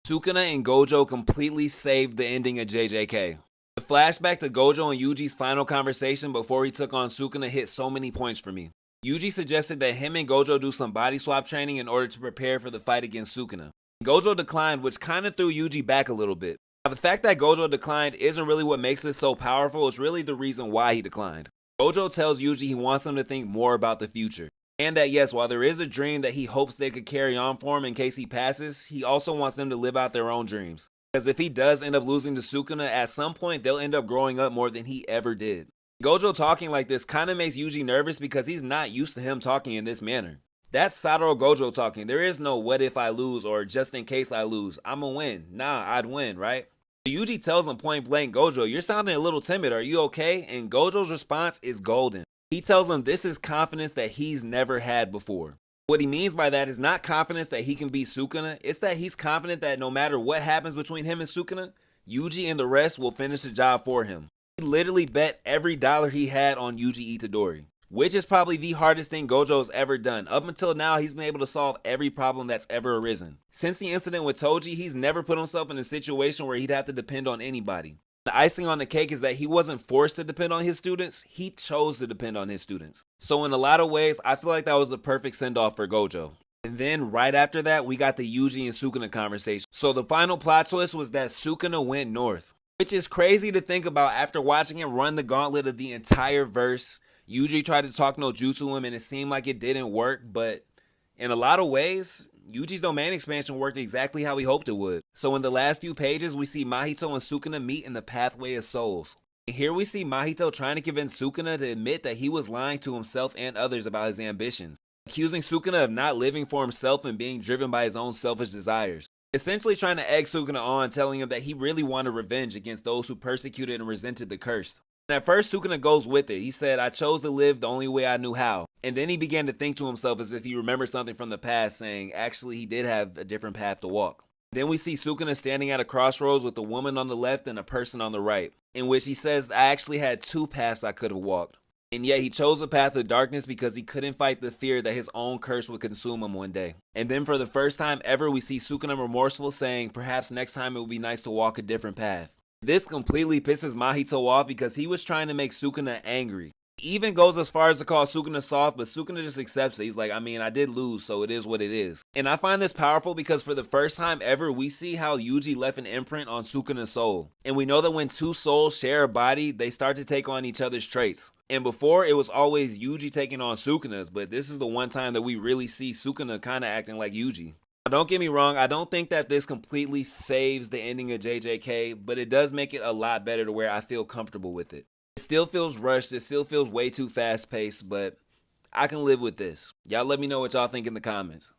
Sukuna and Gojo completely saved the ending of JJK. The flashback to Gojo and Yuji's final conversation before he took on Sukuna hit so many points for me. Yuji suggested that him and Gojo do some body swap training in order to prepare for the fight against Sukuna. Gojo declined, which kinda threw Yuji back a little bit. Now, the fact that Gojo declined isn't really what makes this so powerful, it's really the reason why he declined. Gojo tells Yuji he wants him to think more about the future. And that yes, while there is a dream that he hopes they could carry on for him in case he passes, he also wants them to live out their own dreams. Because if he does end up losing to Sukuna, at some point they'll end up growing up more than he ever did. Gojo talking like this kinda makes Yuji nervous because he's not used to him talking in this manner. That's Satoru Gojo talking. There is no what if I lose or just in case I lose. I'ma win. Nah, I'd win, right? Yuji tells him point blank, Gojo, you're sounding a little timid. Are you okay? And Gojo's response is golden. He tells him this is confidence that he's never had before. What he means by that is not confidence that he can beat Sukuna. It's that he's confident that no matter what happens between him and Sukuna, Yuji and the rest will finish the job for him. He literally bet every dollar he had on Yuji Itadori, which is probably the hardest thing Gojo has ever done. Up until now, he's been able to solve every problem that's ever arisen. Since the incident with Toji, he's never put himself in a situation where he'd have to depend on anybody. The icing on the cake is that he wasn't forced to depend on his students, he chose to depend on his students. So in a lot of ways, I feel like that was a perfect send-off for Gojo. And then right after that, we got the Yuji and Sukuna conversation. So the final plot twist was that Sukuna went north, which is crazy to think about after watching him run the gauntlet of the entire verse. Yuji tried to talk no jutsu him and it seemed like it didn't work, but in a lot of ways, Yuji's domain expansion worked exactly how he hoped it would. So in the last few pages, we see Mahito and Sukuna meet in the Pathway of Souls. And here we see Mahito trying to convince Sukuna to admit that he was lying to himself and others about his ambitions, accusing Sukuna of not living for himself and being driven by his own selfish desires. Essentially trying to egg Sukuna on, telling him that he really wanted revenge against those who persecuted and resented the curse. And at first, Sukuna goes with it. He said, I chose to live the only way I knew how. And then he began to think to himself as if he remembered something from the past, saying, actually, he did have a different path to walk. Then we see Sukuna standing at a crossroads with a woman on the left and a person on the right, in which he says, I actually had two paths I could have walked. And yet he chose a path of darkness because he couldn't fight the fear that his own curse would consume him one day. And then for the first time ever, we see Sukuna remorseful, saying, perhaps next time it would be nice to walk a different path. This completely pisses Mahito off because he was trying to make Sukuna angry. He even goes as far as to call Sukuna soft, but Sukuna just accepts it. He's like, I mean, I did lose, so it is what it is. And I find this powerful because for the first time ever, we see how Yuji left an imprint on Sukuna's soul. And we know that when two souls share a body, they start to take on each other's traits. And before, it was always Yuji taking on Sukuna's, but this is the one time that we really see Sukuna kind of acting like Yuji. Now, don't get me wrong, I don't think that this completely saves the ending of JJK, but it does make it a lot better to where I feel comfortable with it. It still feels rushed, it still feels way too fast paced, but I can live with this. Y'all let me know what y'all think in the comments.